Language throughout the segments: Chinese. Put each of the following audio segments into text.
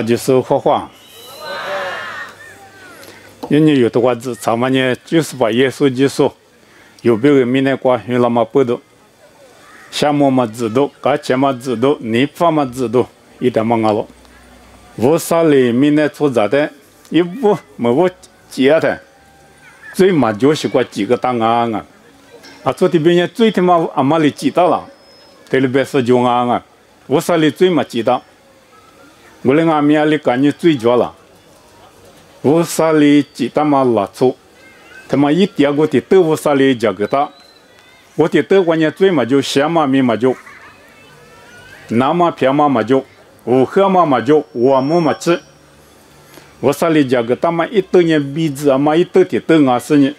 就是画画。因为有的话子，咱们呢就是把耶稣基督有别个米那瓜有那么不多，项目嘛知道，而且嘛知道，你法嘛知道，一点嘛了。我啥里米那做咋的，一不没我接的，最嘛就是过几个档案啊，做这边呢最他妈阿妈里知道了，这里边是中案啊，我啥里最嘛知道，我那阿米里感觉最绝了。我啥里知道嘛拉错，他妈一点我的豆腐啥里加个大，我的豆腐呢最嘛就咸嘛米嘛就，南嘛偏嘛就，我喝嘛就，我嘛吃，我啥里加个大嘛一豆呢鼻子啊嘛一豆的豆啊是呢，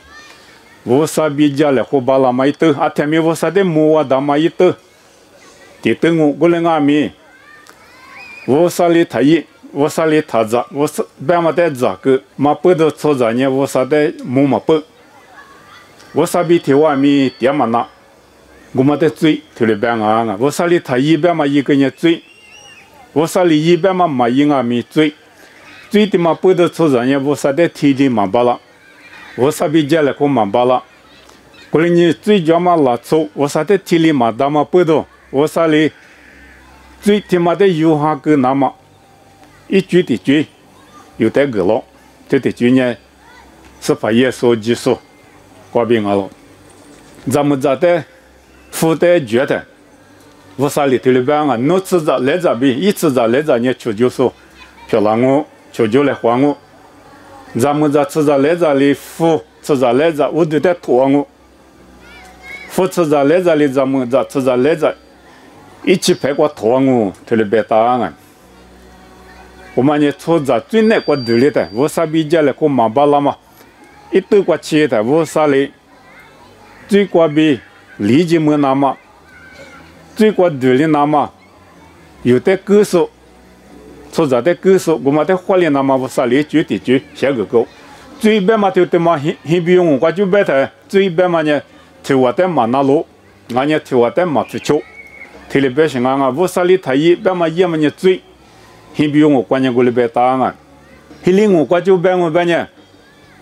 我啥比加了火把啦嘛一豆，天米我啥的木啊大嘛一豆，的豆我那阿米，我啥里太热。我啥里他咋，我是别嘛在咋个，嘛不都错咋呢？我啥的木嘛不，我啥比天外面点嘛那，我嘛在追，头里边啊，我啥里他一边嘛一个人追，我啥里一边嘛一阿米追，追的嘛不都错咋呢？我啥的天里嘛罢了，我啥比家来可嘛罢了，过来你追着嘛拉错，我啥的天里嘛大嘛不都，我啥里追他妈的有哈个那么。一句的句有带个了，这的句呢是把耶稣基督挂病了。咱们咋的附带觉得，我啥里头里边啊，弄吃着来着比一吃着来着呢，求救说漂亮我，求救来还我。咱们咋吃着来着里附吃着来着，我都得拖我。附吃着来着里咱们咋吃着来着，一起拍过拖我，头里边答案。我们呢，错在最难过头里的，我啥比较来过马巴拉嘛，一斗过去的，我啥嘞，最过比理解么那么，最过头里那么，有的歌手，错在的歌手，我们的花里那么我啥嘞就的就小个狗，最边嘛就的嘛很不用我就白的，最边嘛呢，头我的嘛那路，俺呢头我的嘛出球，头里边是俺我啥嘞他一边嘛也嘛呢最。很比我关键过来别答案，很令我关就别我别呢，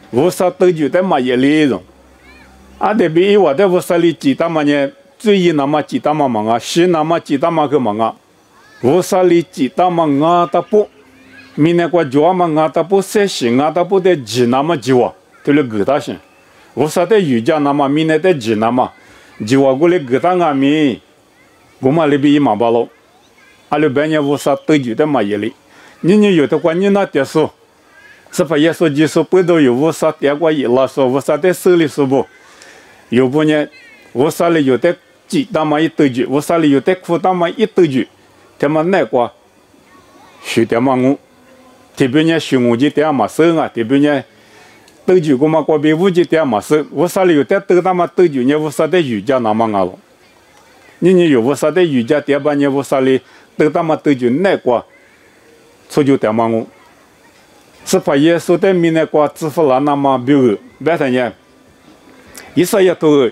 我啥都觉得嘛也那种，得比我的我啥里记得嘛呢，最一那么记得嘛忙啊，是那么记得嘛个忙啊，我啥里记得嘛啊的不，明年过节嘛啊的不实行啊的不的记那么记哇，对了给他行，我啥的瑜伽那么明年的记那么，记哇过来给他阿米，我嘛里比一毛八喽。阿里边呢，我啥都觉得嘛也哩，你有的话你那点说，是把耶稣基督不都有我啥点过一拉说，我啥在手里说不，有不呢？我啥里有的鸡蛋嘛一兜住，我啥里有的苦蛋嘛一兜住，他妈那个，学点嘛我，特别呢学我就点嘛手啊，特别呢兜住我嘛过边我就点嘛手，我啥里有的兜蛋嘛兜住呢，我啥的瑜伽那么啊了，你有我啥的瑜伽点吧呢？我啥里。都他妈都就那个，出就点嘛我，是把耶稣的名那个支付了那么标个，别的呢，一说也都，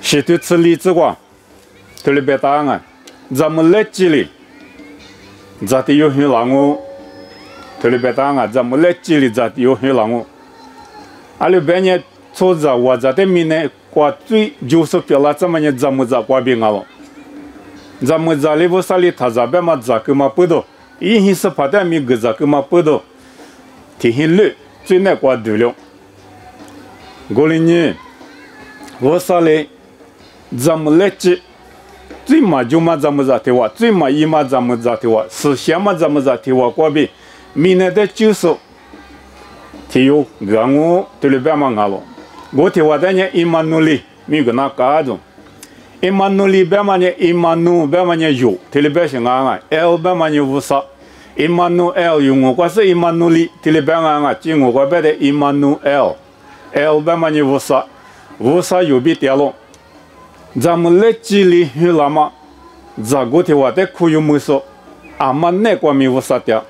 是对吃荔枝瓜，都里别答案，咱们来这里，咋的有很难我，都里别答案，咱们来这里咋的有很难我，阿里边呢，出着我这的名那个最就是别了这么呢，咱们咋挂病了。咱们这里不啥里他这边嘛这个嘛不多，一天是怕的米个这个嘛不多，天很热，最难过头了。过来呢，我啥里，咱们来接，最嘛就嘛咱们这的话，最嘛一嘛咱们这的话，是先嘛咱们这的话过边，明年的就是提有让我对里边嘛阿了，我的话的呢一嘛努力，米个那干种。伊玛努里边嘛呢，伊玛努边嘛呢有，这里边是俺，L 边嘛呢无啥，伊玛努 L 有我关是伊玛努里，这里边俺，进我关边的伊玛努 L 边嘛呢无啥有比点了，咱们来这里去了嘛，这个的话的可有没说，俺们那个没无啥点，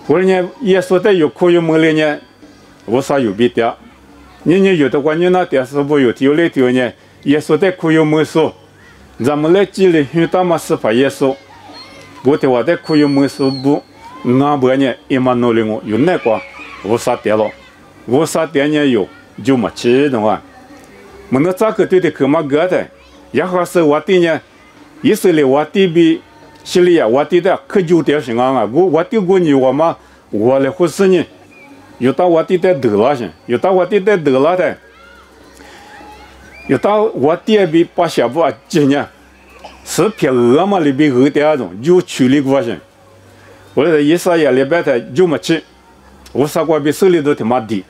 我呢也说的有可有没了呢，无啥有比点，你有的话你那点是不有丢来丢呢？耶稣的苦有没说，咱们来这里遇到嘛是把耶稣，我的话的苦有没说不，俺不呢一嘛努力我有那个无啥点了，无啥点呢有就没去的话，我那咋个对的可嘛个的，也好是我的呢，以色列我的比叙利亚我的可就点是啊，我的过年我嘛我来或是呢，有到我的得了些，有到我的得了的。有到我爹比把小布啊，今年是偏鹅嘛里边鹅的种就处理过去，我在以色列里边的就没去，我啥个比手里头他妈低，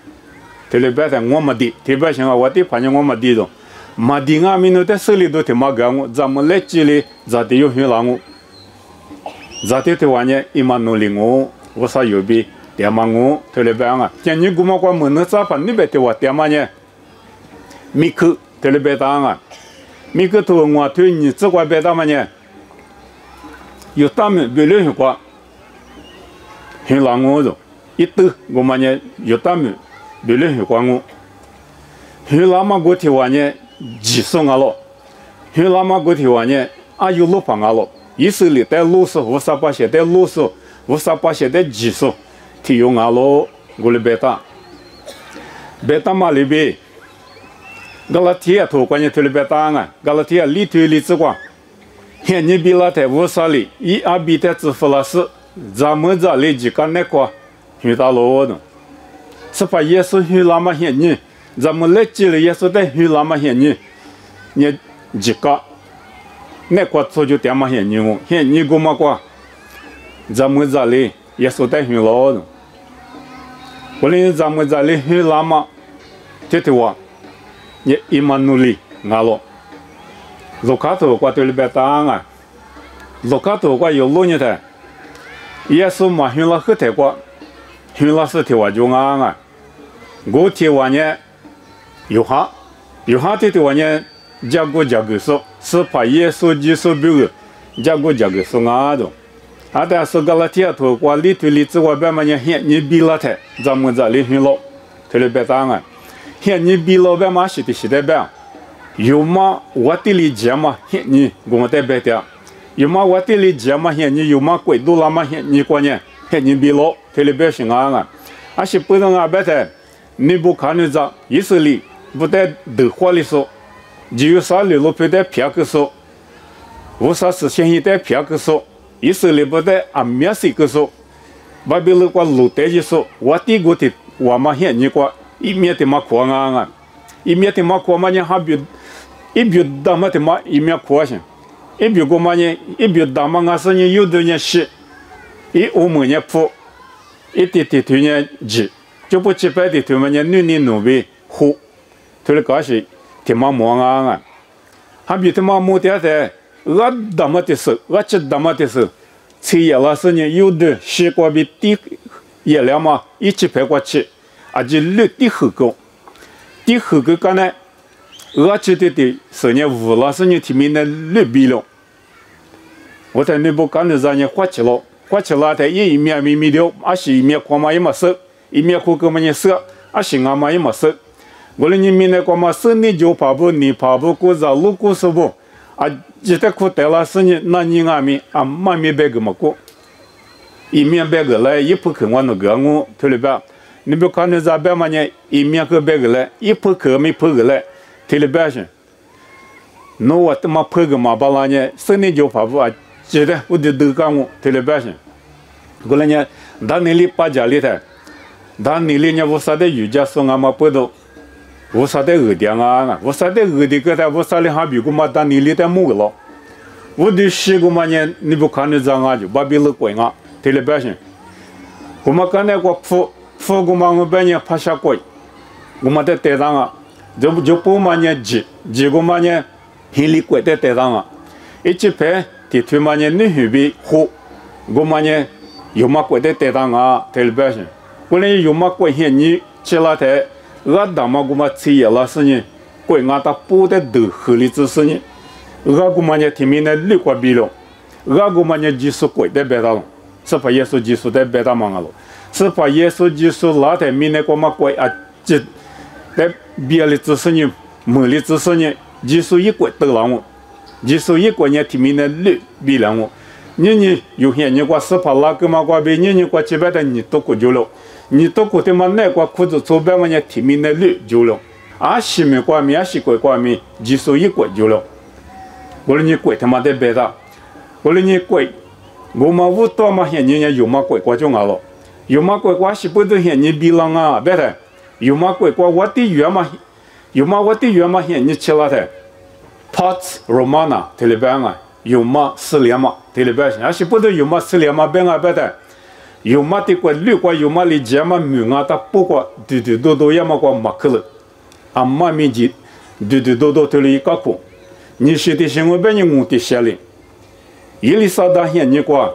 这里边的我没低，这边行啊，我的反正我没低种，没低俺们那在手里头他妈干我，咱们来这里咋的有很难我，咋的的话呢，一嘛努力我啥有比点嘛我，这里边啊，今年我们光门那咋办？那边的话点嘛呢？米克。这里边当啊，每个头我推你这块边当嘛呢？有他们别人话，很难我的，一兜我们呢有他们别人话我，很难嘛我听话呢，技术啊了，很难嘛我听话呢，啊有路旁啊了，以色列在路上无啥把些在路上无啥把些在技术，提用啊了，我里边当嘛里边。格拉提亚托关于特里别当啊，格拉提亚里推里之光，现你比拉台乌萨里伊阿比台支付了是，咱们这里几个那个遇到了的，是把耶稣遇那么现你，咱们来这里耶稣在遇那么现你几个那个做就点么现你我，现你个么个，咱们这里耶稣在遇了的，我连咱们这里遇那么，这对我。也一嘛努力，俺咯，路卡头挂对里边当啊，路卡头挂有路呢的，耶稣嘛训了很多个，训了是听话就俺啊，我听话呢，有哈的话呢，加个说，是怕耶稣基督别个，加个说俺的，啊但是个拉天头挂里头里之外边嘛呢，现你比了他，咱们这里训了，对里边当啊。现你比老板嘛是的，是的呗。有嘛我的理解嘛，现你我的白的。有嘛我的理解嘛，现你有嘛贵度了嘛，现你过年，现你比老，这里边是啊，而且不能啊白的，你不看那个以色列不带德化的说，只有啥里路不带偏个说，无啥事情也带偏个说，以色列不带阿米西个说，巴比伦过路带就说，我的个的我嘛现你过。一面的嘛扩啊，一面的嘛扩嘛呢，还比一比大嘛的嘛一面扩些，一比个嘛呢，一比大嘛俺是呢有的呢是，一我们呢破，一点点头呢急，就不几百的头嘛呢努力活，头了搞些的嘛忙啊，还比的嘛忙的，我大嘛的事，我这大嘛的事，吃药了是呢有的西瓜比低药量嘛一起排过去。啊，就绿的后沟干呢，我觉得是呢，无论是你提名的绿比了，我在那部干的让人花起了的，一面咪咪的，啊是一面光嘛也没收，一面后沟嘛也收，啊是俺嘛也没收，我们你们那光嘛收你就跑步，你跑步过绕路过是不？啊，记得可得了是你，那你俺们啊慢面白个么过，一面白个来，一不肯我那个我头里边。你不看那这边嘛呢？一面个白个来，一破个没破个来，提了半身。那我他妈破个嘛巴拉呢？生年就跑步啊，记得我的都干我提了半身。过来呢，当年里把家里头，当年里呢我啥的瑜伽送俺嘛不到，我啥的二点啊，我啥的二的个的，我啥的还比我嘛当年里头木了。我的十个嘛呢，你不看那张啊就把别人怪啊，提了半身。我们刚才我破。富个嘛，我半年拍下过，我们在台上啊，就不嘛呢几个嘛呢，很厉害在台上啊，一起拍地图嘛呢，你后边火，我嘛呢有嘛贵在台上啊，台里边去，我连有嘛贵些你起了台，我当嘛我嘛吃药了是呢，贵俺他不得都合理知识呢，我嘛呢听明的绿瓜比了，我嘛呢技术贵在白搭了，是把耶稣技术在白搭忙了。是把耶稣基督拉在民那个嘛怪啊，这在别的知识呢，没的知识呢，基督一国得了我，基督一国呢提名的绿比了我，你有些你过斯帕拉格嘛过比你过几百的你都过久了，你都过的嘛那过裤子左边嘛也提名的绿久了，啊西面过面啊西过过面，技术一过久了，我说你过他妈的别的，我说你过，我们五多嘛些你有嘛过过就完了，有嘛过过是不都些你比浪啊别的，有嘛过过我的月嘛，有嘛我的月嘛些你吃了的。Pax Romana 这里边啊，有嘛斯里嘛这里边，而且不都有嘛斯里嘛边啊边的，有嘛的过绿过有嘛里节嘛米啊，它不过多多也嘛过马克了，啊嘛面积多这里一个苦，你说的生活边你我的下来，伊里萨达现你过，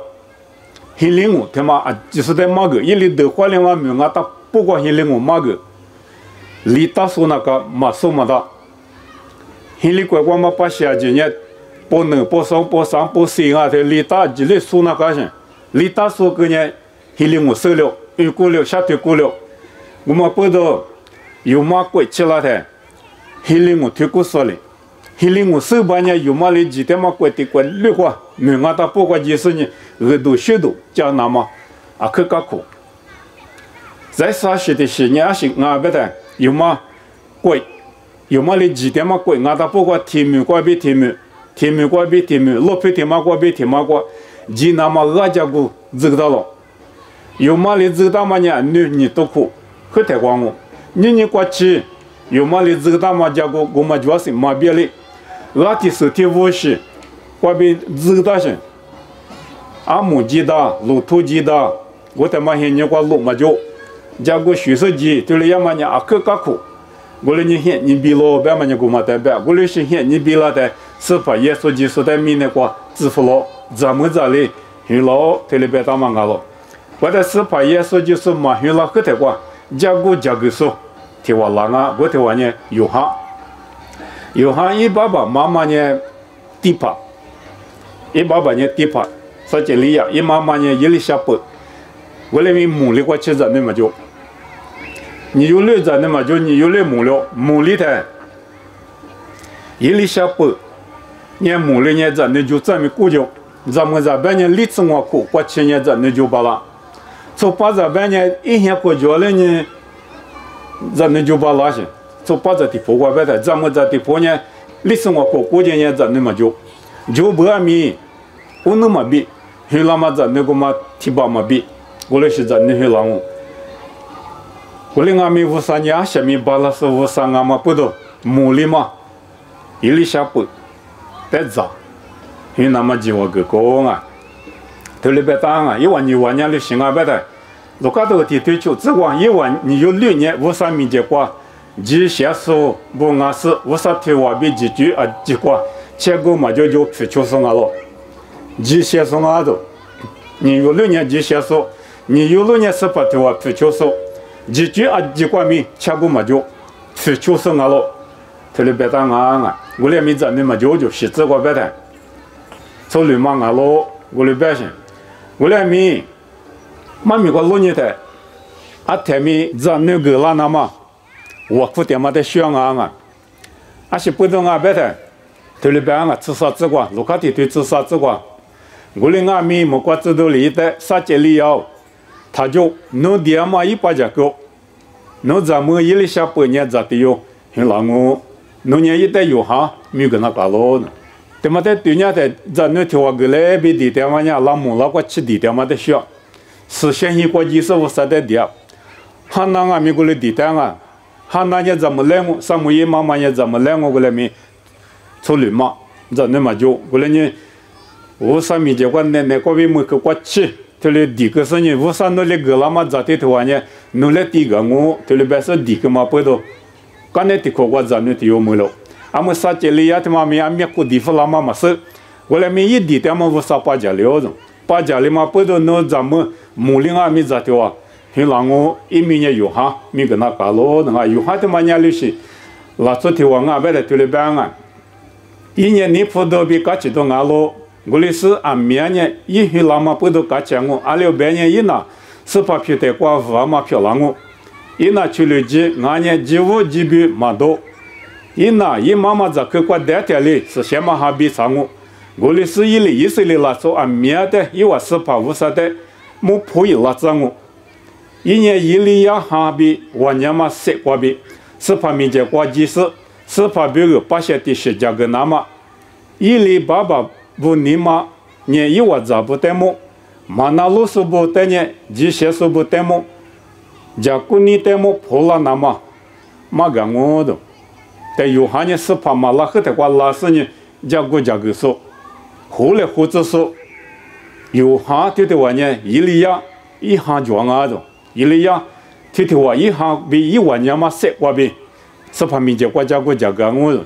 黑领我他妈啊就是在马个，伊里的花莲嘛米啊，它不过黑领我马个，里大说那个马说嘛的。现在我们把下几年不能不上不上不行啊！这李大几类数那个些，李大数个呢，现在我收了，预估了，下推估了，我们不知有嘛贵起来的，现在我推估说了，现在我收半年有嘛哩几天嘛贵的贵绿化，没俺他不管几十年，额度学度加那么啊可搞苦，在啥些的些年是俺不的有嘛贵。有嘛哩几点嘛贵，俺他不管天命过比天命，天命过比天命，落皮天嘛过比天嘛过，几那么俺家个知道了，有嘛哩知道嘛呢？你都苦，很太光我，你过去有嘛哩知道嘛？家个我们主要是嘛别哩，俺的身体无事，过比知道些，阿木鸡的，路途鸡的，我他妈现你过路嘛就，家个学手机，对了要么呢啊可搞苦。我们你现你比了别么你给我代表，我们是现你比了的，是把耶稣基督的名的话支付了，咱们这里去了，这里边打嘛个了，我的是把耶稣基督嘛去了个的话，加个说，提我啦啊，我提我呢有哈一爸爸妈妈呢地帕，一爸爸呢地帕，说这里呀，一妈妈呢一里下坡，我那边母里过去着那么就。你有绿着的嘛？就你有绿木了，木里头，一里下坡，你木里呢着，你就这么过就，咱们这边呢历史我过，过去呢着你就罢了，从把这边呢一天过去了呢，着你就罢了些，从把这地坡过边的，咱们这地坡呢历史我过去呢着你嘛就不按米，我那么比，黑拉嘛着那个嘛提拔嘛比，我那是着你黑拉我。我哩俺们五三年下面把那是五三俺们不都木里嘛，一里下坡，得早，因为那么几万个工啊，头里边当啊，一万你万年的行啊别的，如果都提退休，只管一万你有6年五三米结果，几些数不俺是五三天外边几句啊结果，结果嘛就退休送俺了，几些送俺都，你有6年几些数，你有6年18天外退休送。几句啊，几挂米，吃过嘛就，吃就生啊了，这里别当啊，我俩没挣的嘛就洗这个别的，从流氓啊了，我俩别行，我俩没，妈咪个6年的，啊他们挣那个啦那么，我苦点嘛的需要啊，啊是不懂啊别的，这里边啊至少这个，卢卡提对至少这个，我俩俺们没过知道里的啥节里要。他就弄点嘛一把家狗，弄咱们一里下半年咋的哟？很难哦，弄年一代有哈，没跟他搞了呢。他妈的对年的咱那条个来比地点嘛呀，拉木拉过去地点嘛的需要，是现一国际是我啥的点，哈那俺们过来地点啊，哈那年咱们来我，上木一妈妈年咱们来我过来没，处理嘛，咱那么就过来呢，我上面结果那个位没去过去。这里第个是呢，我上那里个啦嘛，咋的头呢？弄来第个我，这里边是第个嘛，不都？刚才的课我咱那都有没了。俺们啥这里呀？他妈没俺们过地方啦嘛嘛是，我来没一地点嘛，我啥把家了着，把家里嘛不都弄咱们木林俺们咋的哇？很让我一明年有哈，没跟他搞了，那个有哈他妈年里是，拉出头俺别的这里边啊，一年你辅导比搞起都俺了。我哩是按明年一去那么不都搞钱我，按了半年一拿是把票带过户嘛票让我，一拿去了几，俺年几五几笔嘛多，一拿一妈妈在去过带带哩是先嘛还比上我，我里是伊里以色列拉说啊面的伊瓦斯帕乌萨的木普伊拉藏我，一年伊里亚哈比万年嘛塞瓜比，是帕米杰瓜基斯，是帕比个巴谢的十加个那么，伊里爸爸不尼玛年伊瓦扎不得么，马那鲁苏不得年，基谢苏不得么，加古尼得么普拉那么，马个我的，但有哈呢是帕马拉赫的瓜拉斯呢，加古加个说。后来或者说有哈对的话呢，伊利亚一行装啊着，伊利亚对的话一行比一万年嘛塞过比，是怕民间国家个我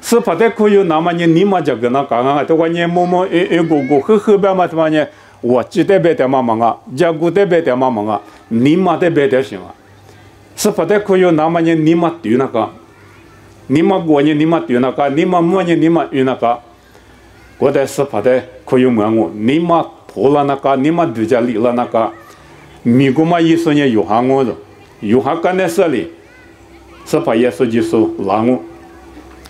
是怕的可以那么呢，你嘛这个那刚刚的话呢，某某个呵白嘛的话呢，我记得别的嘛忙啊，这个的别的嘛忙啊，你嘛的别的行啊，是怕的可以那么呢，你嘛对那个，你嘛过呢，你嘛对那个，你嘛么呢，你嘛对那个。我在是怕的可以问我，你嘛破了那个，你嘛对家里了那个，米国嘛意思呢有哈我的，有哈干的事里，是怕耶稣就是让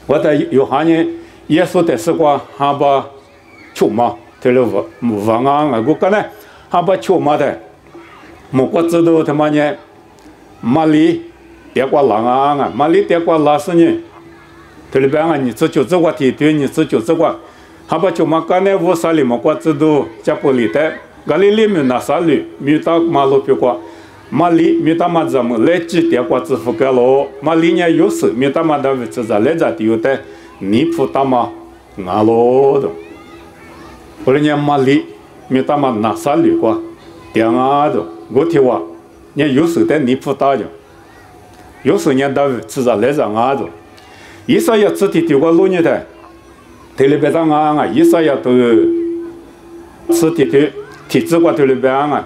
我在有哈呢，耶稣的是个哈巴出嘛，对了王啊，我干呢哈巴出嘛的，莫过知道他妈呢，马里别过狼啊，马里别过拉是呢，对了别啊，你这就这个题对，你这就这个。哈巴就嘛干呢，我啥里么过知道加布里的，咖喱里面那啥里，米达马路别过，马里米达嘛咱们来几点过支付个咯，马里呢有时米达嘛的位置在来着的有的，你普达嘛俺咯的，后来呢马里米达嘛那啥里过，点啊的，我听话，呢有时的你普达的，有时呢的位置在来着俺的，一说要自己丢个路呢的。对了，别当啊！伊啥呀都是体质过对了别啊！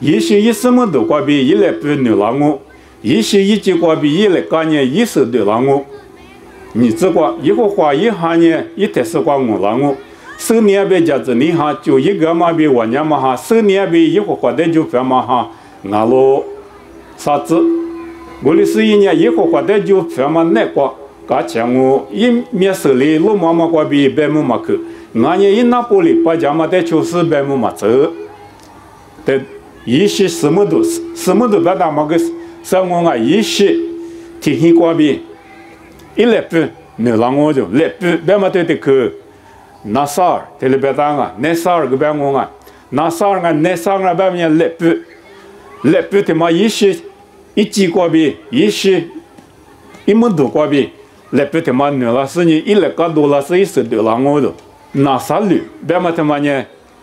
一些一什么都过比一来不牛郎我，一些一句过比一来干呢一手牛郎我。你这个一个话一下呢，一天是过我郎我，手年别家子你哈就一个嘛比我年嘛哈，手年比一个话的就分嘛哈，俺咯啥子？我的是一年一个话的就分嘛那个。噶讲我一面手里路妈妈过比白木马去，俺也一拿玻璃把家嘛的就是白木马走，的一些什么都别打嘛个，像我啊一些天气过比，一来不牛郎我就来不白嘛对的去，那啥儿对了别打啊，那啥儿个白我啊，那啥儿啊那啥儿白面来不的嘛一些一季过比，一些一门都过比。来不他妈牛了是你一来搞多了是一手丢了我的，那啥驴，别嘛他妈呢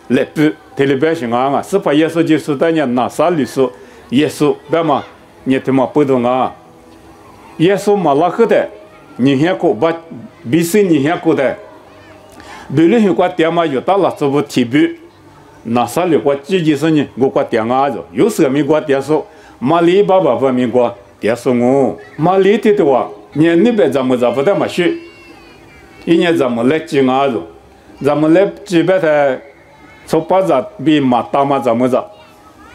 来不，他里边行啊，是怕耶稣就是的呢那啥驴说耶稣别嘛你他妈不懂啊，耶稣嘛拉克的，你先过把比谁你先过的，比如说我爹嘛有到了这部题目，那啥驴我自己是呢我过爹啊着，有时候没过爹说，马里爸爸不没过爹说我，马里的话。年那边咱们不得嘛学，一年咱们来几伢子，咱们来几百台，从巴扎比马大嘛咱们着，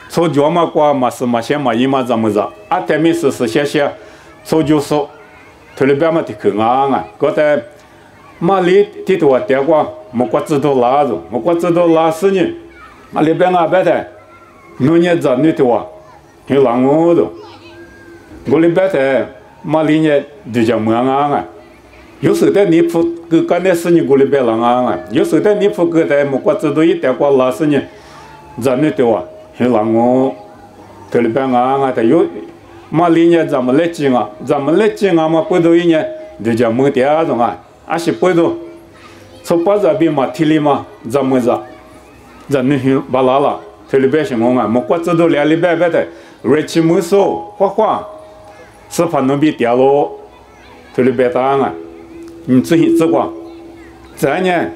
从脚嘛过嘛是嘛先嘛一嘛咱们着，啊对面是些，从就说，头里边嘛的去啊，觉得马里的多点过，没过知道拉着，没过知道拉是呢，马里边啊别的，农业子女的话，有让我的，我里边的。马里呢，就叫么啊？有时的你不个干的事情过来别人啊，有时的你不个在么过知道一点过拉事呢，咱那对哇，很让我这里边啊，他有马里呢，咱们来进啊嘛，不多一年就叫么点啊种啊，还是不多，从巴扎比嘛提里嘛，咱们咱那很巴拉了，这里边什么啊？么过知道两里边的，瑞奇木手花。是怕能被掉落，这里别打啊！你自己只管，这呢，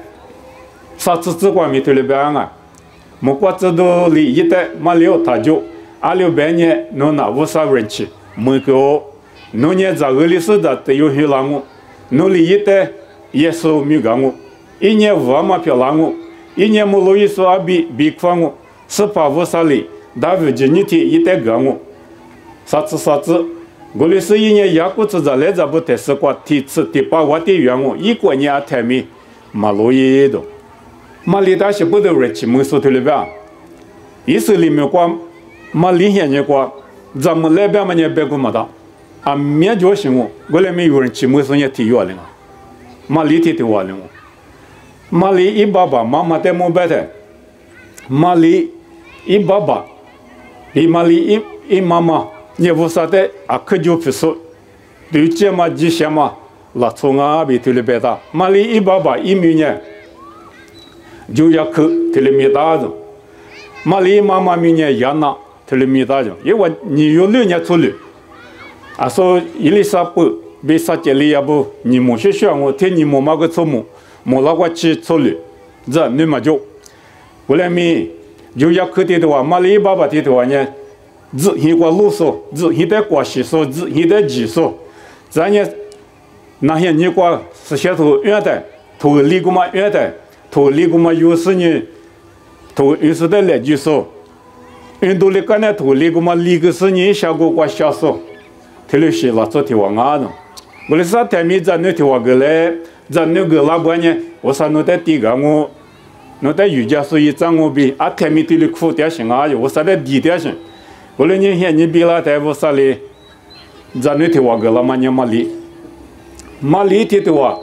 啥子只管没这里别啊？莫过知道里一代马六他就2600年侬拿50人去，没个，侬呢在俄罗斯的都有些让我，侬里一代耶稣没讲我，一年5万票让我，一年莫路易斯阿比夸我，是怕50里，大卫今天一代讲我，啥子。我的是一年雅古子在来这不得是过第8我的愿望，一个年台面马路一的，马里大是不得人去没说的了吧？以色列面过马里现在过，咱们那边嘛也别个么的，啊，面就行我，我那边有人去没说也提要了，马里提完了，马里一爸爸妈妈在没白的，马里一爸爸，比马里一妈妈，也不晓得啊，可就不说，对这嘛这些嘛。拉从啊，比提了别大，马里一爸爸一米呢，就要去提了米大着，马里妈妈米呢也拿提了米大着，因为你有2年出来，啊说伊丽莎白被杀chết了也不，你莫去想我，听你莫嘛个错误，莫那个去出来，这你嘛就，后来米就要去的话，马里一爸爸的话呢，只一个路数，只一代关系数，只一代技术，咱呢。那些你过是些头远的，头离个嘛远的，头离个嘛有时呢，头有时的来就说，印度的干呢头离个嘛离个是呢下个过下说，特别是拉做条啊的，我的啥台面咱那条个嘞，咱那个老板呢，我啥那在地个我，那在瑜伽所以咱我比啊台面对的苦点行啊，我啥在低点行，我的你现你比啦在我啥嘞，咱那条个了嘛你嘛离。马里提的话，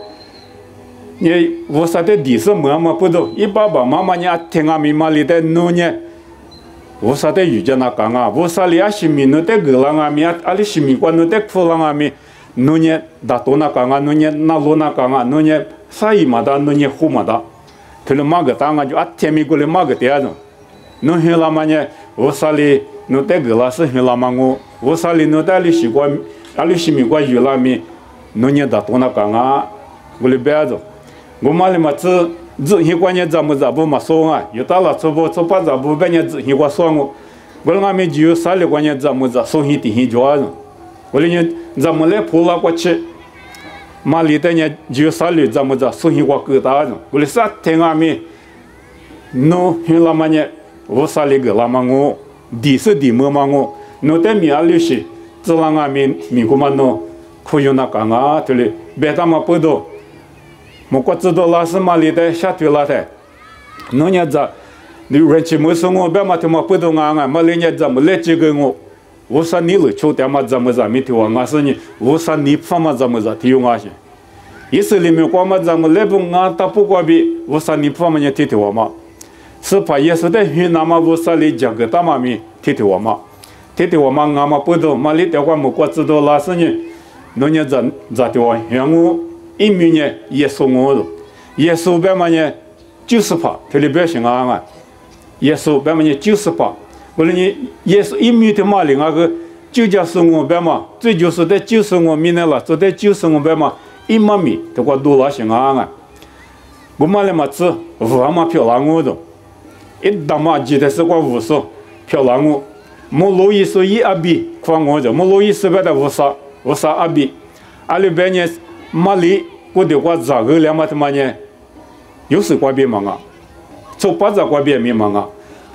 你我说的第是么么不懂，一爸爸妈妈呢听阿米马里的弄呢，我说的语言那讲啊，我说里阿西米弄的个啷阿米阿里西米关弄的苦啷阿米，弄呢大多那讲啊，弄呢那罗那讲啊，弄呢啥伊嘛的，弄呢胡嘛的，他了马个当啊就阿天米过来马个点子，弄黑了嘛呢，我说里弄的个啦是黑了嘛我说里弄的里西关阿里西米关语啦米。农业大多那讲啊，我的别子，我妈的嘛只一关键咱们不嘛说啊，有到了做把咱不半年只一关说我俺们就有3个关键咱们说一点一脚子，我的呢咱们来破了过去，马里的呢就有3个咱们说一关疙瘩子，我的啥听俺们，弄去了嘛呢，我3个了嘛我，第是第么嘛我，弄得米阿律师，只让俺们米个嘛弄。可有那讲啊，对嘞，别他妈不多，我过知道拉是马里的下对拉的，农业子，你人去没说我，别嘛他妈不多啊，马里人怎么来这个我说你了，秋天嘛怎么没听我，我说你，我说你放嘛怎么听我些，意思里面光嘛怎么来不俺打不过比，我说你放嘛你听我嘛，是怕也是的云南嘛，我说你讲个大妈咪听我嘛，听我嘛俺嘛不多，马里的话我过知道拉是呢。农业咋的话，像我1米呢也说我了，也说别嘛呢90%，特别别行啊，也说别嘛呢90%，我说你也是1米的嘛另外个就叫说我别嘛，最就是在95米呢了，就在95别嘛1万米，这个多了行啊，我嘛嘞嘛只5嘛漂亮我的，一打嘛记得是个50漂亮我，没路易说1阿比宽我的，没路易说别的50。我说阿比，阿里边呢，马里我的话咋个两嘛他妈呢？有时怪别忙啊，做八咋怪别没忙啊？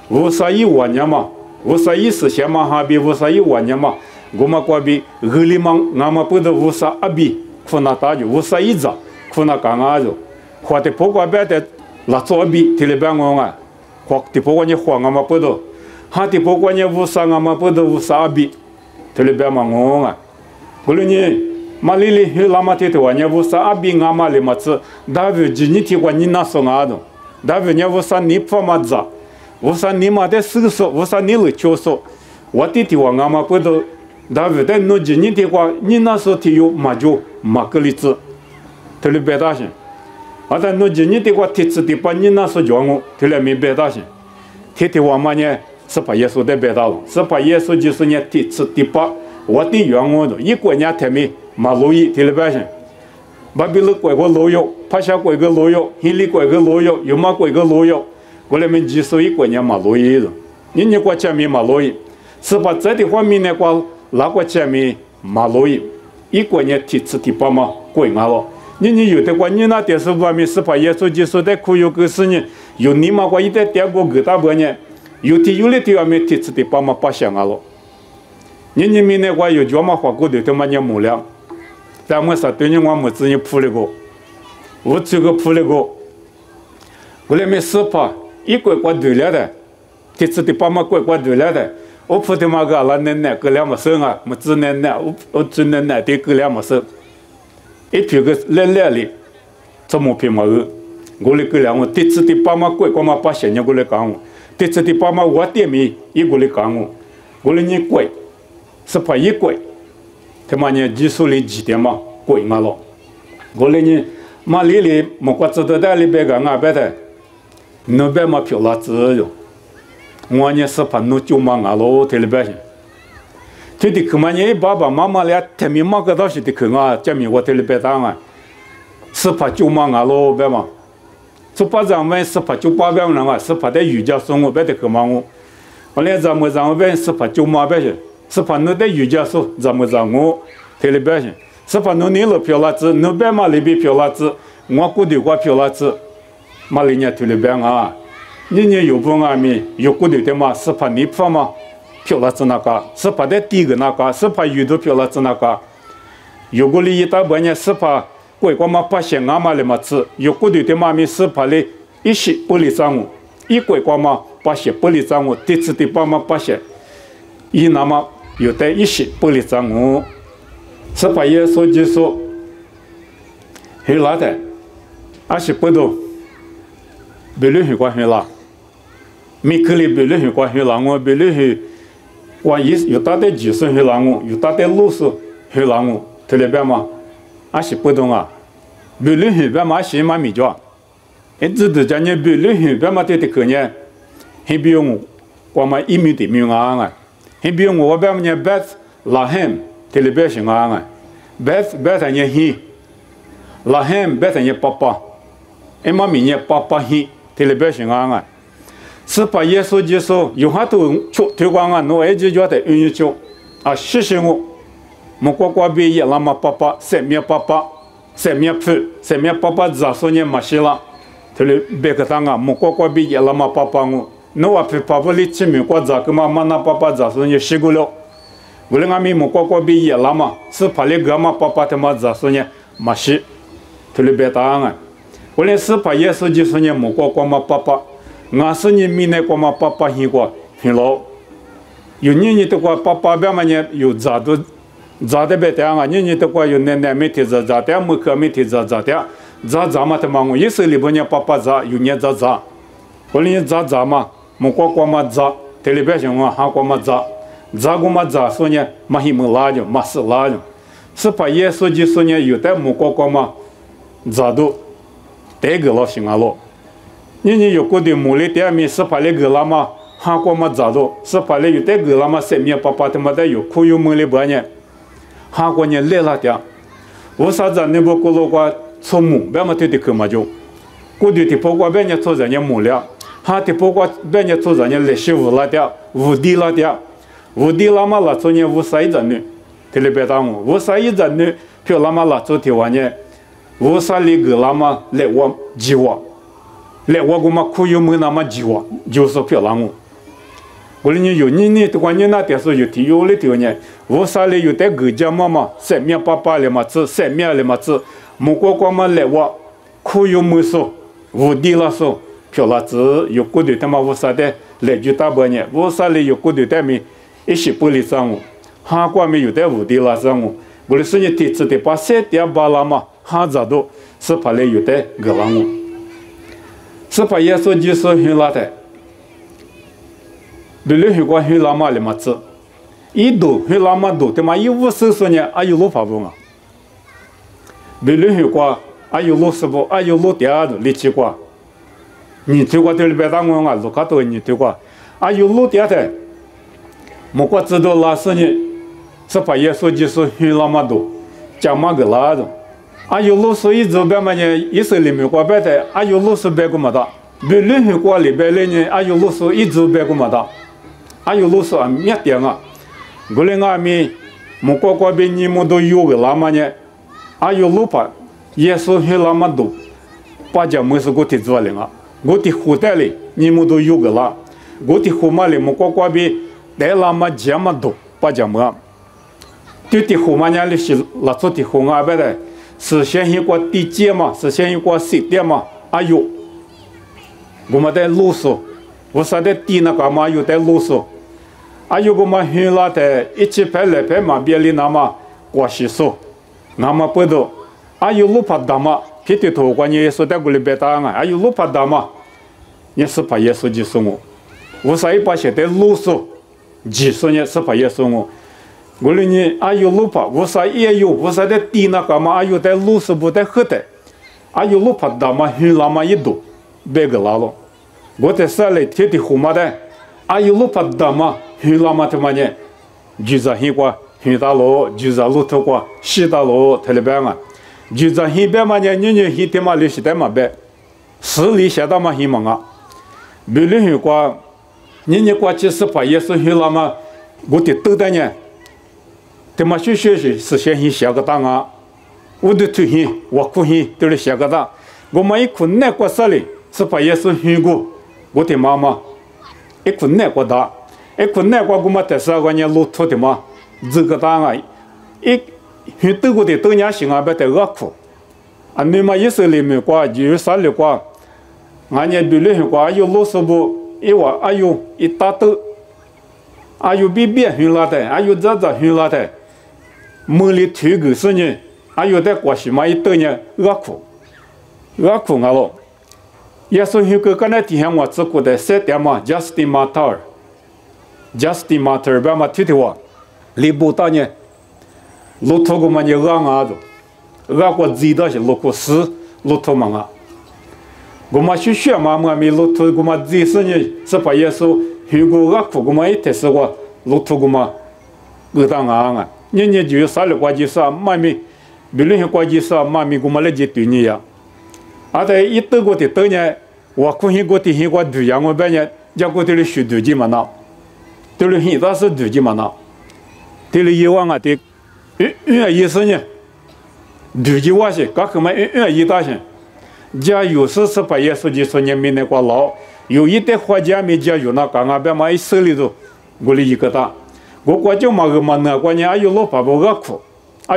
我说1万年嘛，我说10千嘛哈比，我说1万年嘛，我嘛怪别河里忙，俺嘛不得我说阿比，可那大就我说1咋，可那干啊就，或者不怪别的拉做阿比，提了别我啊，或者不管你黄俺嘛不得，哈的不管你我说俺嘛不得我说阿比，提了别嘛我啊。后来呢，马里里有那么点的话，你不是阿比阿玛里嘛子，大卫今天听过你那说阿东，大卫你不是你怕嘛子，我说你嘛在思索，我说你了就说，我的的话阿玛不都，大卫在弄今天听过你那说听有嘛就嘛个例子，特别别大些，我在弄今天听过听次的把你那说讲我，特别没别大些，听的话嘛呢是把耶稣的别大了，是把耶稣就是呢听次的把。我的愿望的，一国家台面马路易提了半天，巴比勒拐个路油，帕夏拐个路油，希里拐个路油，有马拐个路油，我们几十一国家马路易的，你国家面马路易，是把这的方面呢，光哪国家面马路易，一国家提次提把嘛拐俺了，你有的话，你那电视方面是把耶稣基督的苦有个事呢，有你嘛话一代点过个大半年，有的有的地方面提次提把嘛把想俺了。你们那话有叫嘛花过的他妈年木了，咱们说对你我们自己铺了个，我这个铺了个，我来没司法一拐过对了的，这次的爸妈拐过对了的，我普的嘛个了奶个两么生啊，么只奶我只奶的个两么生，一批个来哩，怎么批嘛个？我来个两我这次的爸妈拐过嘛把钱我来讲我，这次的爸妈我店面一个来讲我来你拐，司法一拐，他妈呢技术里几点嘛拐嘛了，我来你。马里莫过知道的里边个俺别的，那边嘛漂亮子哟，我呢是怕弄就嘛俺喽，这里边去，这的可嘛呢爸爸妈妈俩他们嘛个倒是的可啊，这面我这里边当啊，是怕就嘛俺喽别嘛，就把咱们是怕就把别人啊，是怕的瑜伽送我别的可嘛我连咱们是怕就嘛别去，是怕那的瑜伽送咱们这里边去。是怕侬你了漂亮子，侬别嘛里边漂亮子，我估计我漂亮子，嘛里面头里边啊，你有不啊咪有估计的嘛，是怕你怕嘛漂亮子那个，是怕的第一个那个，是怕遇到漂亮子那个，有个里一大半年是怕鬼光嘛把钱俺嘛里嘛吃，有估计的嘛咪是怕哩一些不离账务，一鬼光嘛把钱不离账务，第次的把嘛把钱，一那么有的一些不离账务。是把耶稣基督黑拉的，而且不多，别人很关黑拉，每个里别人很关黑拉我，别人很，我有大的技术黑拉我，有大的路数黑拉我，这里边嘛，而且不懂啊，别人很边嘛些嘛米叫，一直都讲你别人很边嘛对的可呢，很比我，我嘛一米的米啊，很比我边嘛呢别拉hem。这里边是俺啊，别他呢嘿，拉hem别他呢爸爸，哎妈咪呢爸爸嘿，这里边是俺啊，是把耶稣基督有好多推广啊，我一直觉得运用就啊，谢谢我，我乖毕业了嘛爸爸，三面爸爸，三面父，三面爸爸咋说呢嘛是了，这里别个当啊，我乖毕业了嘛爸爸我，我爸爸里起名过咋个嘛那爸爸咋说呢习惯了。我们俺们莫过毕业了嘛，是怕那个嘛，爸爸他妈咋说呢？没事，这里别答案。我们是怕耶稣基督呢，莫过嘛，爸爸，俺是你明年过嘛，爸爸很过很老。有年的过爸爸边嘛呢，有咋的别答案，年的过有奶没提咋的，没可没提咋的，咋嘛他妈我一生里边呢，爸爸咋有年咋，我们咋嘛，莫过嘛咋，这里边像我喊过嘛咋。咋个嘛咋说呢？嘛还没拉着，嘛是拉着，是把耶稣基督呢有的木瓜嘛咋都这个老行啊了。你有个的木里点面是把那个啦嘛哈过嘛咋都，是把那有的个啦嘛身边爸爸他妈的有苦有木里边呢，哈过呢来了点，为啥子你不过路过从木别嘛对的去嘛就，过的不过别呢做人家木了，哈的不过别呢做人家来修无了点，无地了点。无地拉嘛拉做呢无啥一阵呢，这里别当我无啥一阵呢，票拉嘛拉做的话呢，无啥里个拉嘛来我计划，来我个嘛苦有没那么计划，就是票拉我。我哩有你的话你那点是有体有哩的呢，无啥里有的个家嘛，三面爸爸里嘛子，三面里嘛子，木瓜嘛来我苦有没说，无地拉说票拉子有个的他妈无啥的来就大半呢，无啥里有个的他们。一些不离账务，哈过没有的无地拉账务，我的是你提出的把三点八拉嘛，哈咋都是怕来有的个浪务，是怕耶稣基督很拉的，比如很过很拉嘛里嘛子，一度很拉嘛度，他妈一无手说呢，有路法不啊？比如很过有路是不？有路第二度力气过，你推过这里边当我路卡多你推过，有路第二的。莫过知道拉是呢，是把耶稣基督很那么多，讲嘛个拉着，有路是一直边嘛呢，一生里面过白的，有路是白个么的，别人很过里边来呢，有路是一直白个么的，有路是灭点啊，我们俺们莫过过边你们都有个拉嘛呢，有路把耶稣很那么多，把讲没是我提做了啊，我的后代里你们都有个拉，我的后妈里莫过过边。带拉嘛这么多，不讲么？对的后嘛伢里是拉出的后啊，别的，是先一个地界嘛，是先一个水点嘛，我们在路上，我说的地那干嘛有在路上，有我们很拉的一起拍来拍嘛，别里那么过西说，那么不多，有路怕大嘛，皮头头关键说在过里别打啊，有路怕大嘛，也是怕耶稣就说我说一把写在路上，几说呢是怕耶稣我说你有路怕，我说也有，我说的地那干嘛有在路上不在喝的，有路怕大嘛，很拉嘛一度，别个拉了。我在山里天天胡嘛的，有路怕大嘛，很拉嘛他妈呢，就在很过，很大路，就在路头过，西大路特别边啊，就在很边嘛呢，你很他妈历史的嘛边，市里下到嘛很忙啊，别人很过，你过去是怕也是很拉嘛，我得都的呢，他妈学是先很下个当啊，我的推很，我苦很都是下个当，我们一困难过山里是怕也是很过。我的妈妈，一困难过大，一困难过我们在啥个年路途的嘛，这个当啊，很多个的多年行啊，别得恶苦，你嘛意思里面过，有啥里过，俺家比例过，有老师不，有一大兜，有比别很拉的，有这很拉的，梦里推个是呢，有在过去嘛一多年恶苦俺了。耶稣有个刚才提醒我自古的三点嘛 ，Justin Martyr， 别嘛提的我，里不大呢，路途个嘛你恶过知道是路过死路途嘛啊，我嘛去学嘛没路途个嘛知识呢，是把耶稣有个恶苦个嘛一天是我路途个嘛恶当啊，你就啥了关系啥嘛咪，别人关系啥嘛咪个嘛来接对你呀。在一德国的多年，我可能过的很过对象我半年，家过的学对几嘛呢？对了，现在是对几嘛呢？对了，以往的意思呢？对几话些，刚可嘛一大些，家有时是把耶稣就说你没那个老，有一点花家没家有那刚刚别嘛一手里头，我的一个大，我国家嘛个嘛那关键有老爸爸个苦，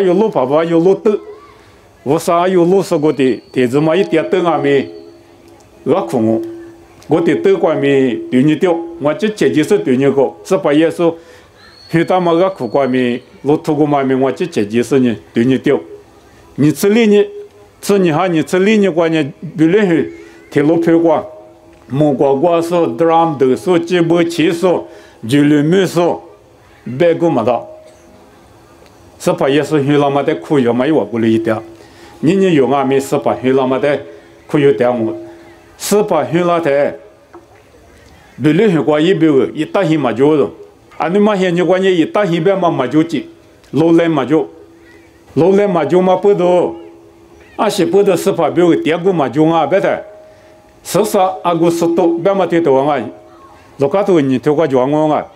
有老爸爸有老豆。我啥有路说过的，但是嘛一点都俺没恶苦我的都关没对你掉，我这姐姐是对你个，是把耶稣，很大嘛恶苦关没，路途过嘛没，我这姐姐是呢对你掉，你这里呢，这你哈你这里呢关呢，别人去铁路票过，木瓜说 ，drum 都说，吉布奇说，就里面说，别个嘛的，是把耶稣很拉嘛的苦要嘛有我过来一点。你有俺没十八岁了嘛的，可有点我18岁了的，别人很过一百个，一大些嘛就了，你嘛现在关键一大些别嘛就去，老来嘛就嘛不多，是不多18百个，第二个嘛就别的，14个10多，别嘛对头啊，老家头你头个就啊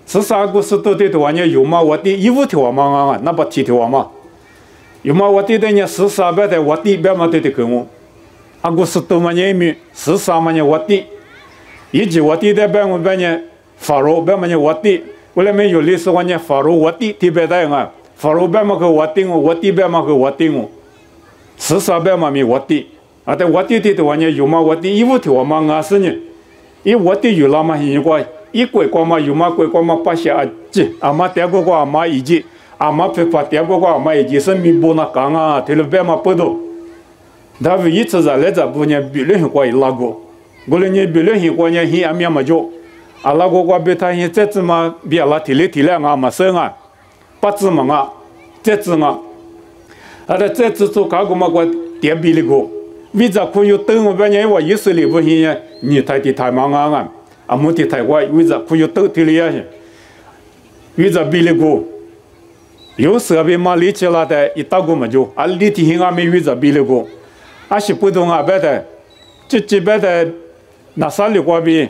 ，14个10多对头啊，你有嘛我的衣服条嘛那不提条嘛。有嘛我对的呢，14百的我对别嘛对的跟我，我10多嘛年米，14嘛年我对，以及我对的别我别呢，法罗别嘛呢我对，我来没有历史我呢法罗我对对别的啊，法罗别嘛个我对我对别嘛个我对我，14百嘛咪我对，但我对的我呢有嘛我对衣服条嘛俺是呢，我对有了嘛现在一过嘛有嘛过嘛8下几，嘛第二个嘛一级。嘛别把第二个嘛已经是米不那干啊，对了别嘛不多，但是一次在来这不呢，别人过一拉过，我了呢别人过呢很面嘛就，拉过别他现在怎么别拉提来嘛生啊，八字嘛这次嘛，这次做搞个嘛个点比例个，为啥可以等我别呢我意思里不行呀，你太忙啊，没得太快，为啥可以等提了呀？为啥比例个？有时候被嘛立起来的，一大个嘛就，立体型没遇着比那个，是不同别的，这边的那啥里过比，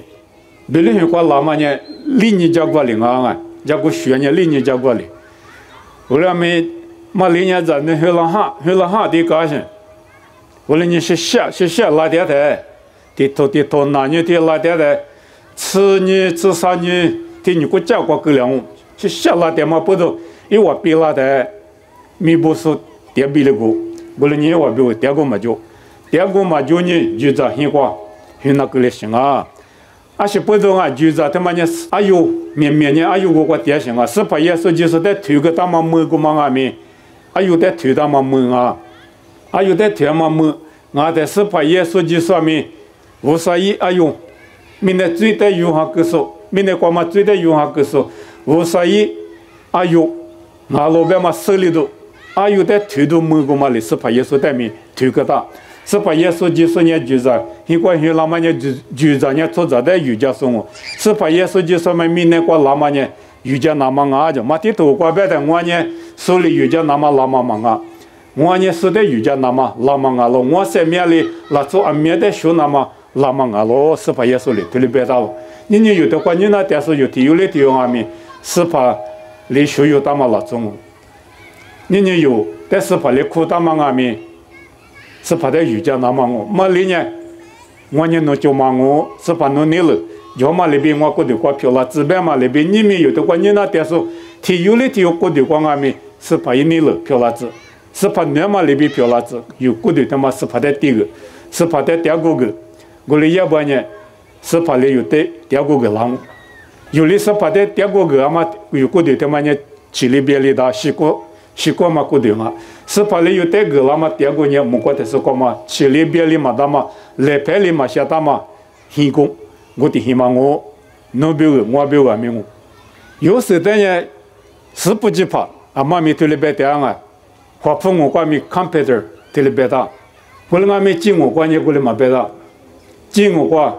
别人过拉嘛呢，离你家过里家过学呢离你家过里，后来没嘛离你在那黑了哈的高兴，后来你是下拉点的，地头那你的拉点的，吃啥呢？你过家过够了，是下拉点嘛不多。我比拉的，米不是点比那个，不然你我比第二个嘛就呢就在很过，那个嘞行啊，啊是不懂啊，就是他妈呢，哎呦，面呢，哎呦我爹行啊，是把耶稣就是在推个大妈门个嘛阿咪，哎呦在推大妈门啊，哎呦在推嘛门，我在是把耶稣就说明，我所以哎呦，明天最得用下个说，明天光嘛最得用下个说，我所以哎呦，我老板嘛手里头，哎呦在推到门个嘛里是把耶稣带面推个大。是把耶稣就说呢，就是因为有那么呢，就是呢，做着的瑜伽送我，是把耶稣就说嘛，明年过那么呢，瑜伽那么啊就，马蒂头过别的我呢，手里瑜伽那么啊，我呢手的瑜伽那么啊了，我身边里那做阿面的手那么啊了，是把耶稣里对里别到，你有的话你那但是有的有的地方阿面，是把里手有那么那种，你有，但是把里苦那么阿面。是怕的瑜伽那么我，嘛里呢，我呢弄就嘛我，是怕弄你了，要么那边我过的话票了，这边嘛那边你们有的话你那点数，提有的提有过的话俺们是怕你了票了子，是怕你嘛那边票了子，有过的他妈是怕的第个，是怕的第二个，我的要不然呢，是怕的有的第二个浪，有的是怕的第二个阿妈有过的他妈呢，去里边里的习惯嘛过的嘛。是怕里有带个了嘛？第二个呢，木瓜的是干嘛？去里边里嘛的嘛，来派里嘛下的嘛，行工，我的希望我，侬别个，我别个没我。有时的呢，是不惧怕，阿妈咪对里边的啊，花风我关咪 computer 对里边的，过来阿咪进我关呢，过来嘛别的，进我关，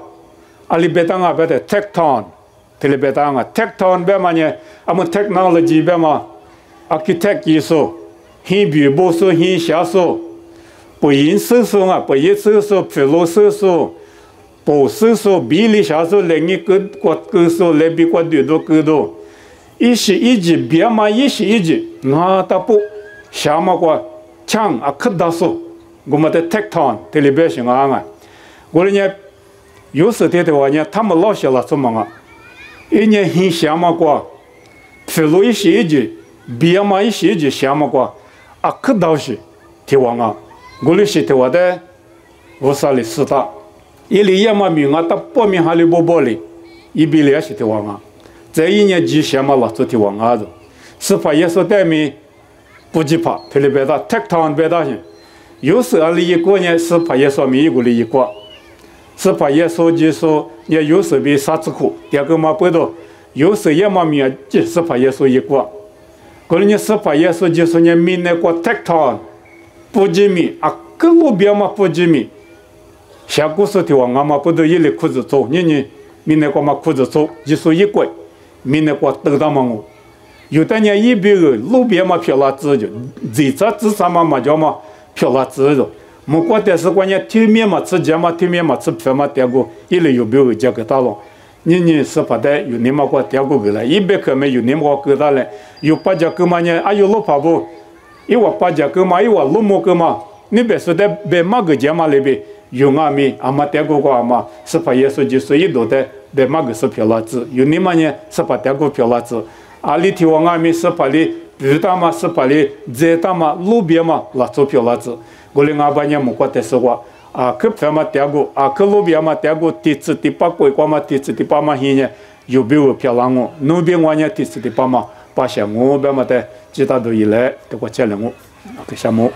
阿里边的啊别的 tecton 对里边的啊 ，tecton 别嘛呢，阿么 technology 别嘛 ，architect 艺术。很比不说很下说，不因手说啊，不因手说，皮罗手说，不手说，比例下说，来你个说来比个对多个多，一时一句别嘛一时一句，那他不下嘛个枪啊可大说，我们的 tecton 这里边行啊，我呢有时的话呢，他们老些了什么啊？一年很下嘛个，皮罗一时一句，别嘛一时一句下嘛个。啊，可倒是，提王啊！我哩是提我的，我啥哩是他，一里也嘛命啊，他报名还哩不报哩，一比也是提王啊。这一年之前嘛，老做提王啊的，是怕耶稣带米不惧怕，他哩别大，tecton别大些。有时啊，哩一个呢是怕耶稣米一个哩一个，是怕耶稣就说也有时比啥子苦，第二个嘛不多，有时也嘛命啊，就是怕耶稣一个。过年是怕耶稣就是呢，明年过 tecton 不知名啊，各路边嘛不知名。下个时候我嘛不都一类裤子做，明年过嘛裤子做，就是一个，明年过得到嘛我。有的人一边个路边嘛漂亮子就，自啥嘛叫嘛漂亮子就，没过的是关键天面嘛吃鸡嘛，天面嘛吃皮嘛，第二个一类有别个价格大了。你是怕的有你们个第二个了，一百克没有你们个个大了，有八家个嘛呢？啊有老怕不？一我八家个嘛，一我老母个嘛，你别说的别嘛个家嘛里边有阿咪阿妈第二个阿妈是怕耶稣就是一多的别嘛个是漂亮子，有你们呢是怕第二个漂亮子，阿里提我阿咪是怕哩皮大嘛是怕哩这大嘛路边嘛拉做漂亮子，我哩阿爸呢没过的是话。啊，可偏嘛第二个，啊，可路边嘛第二个，第四、第八个，光嘛第四、第八嘛，现在有别个漂亮哦，那边我呢第四、第八嘛，把项目边嘛的其他都一来，这个这两个，这项目。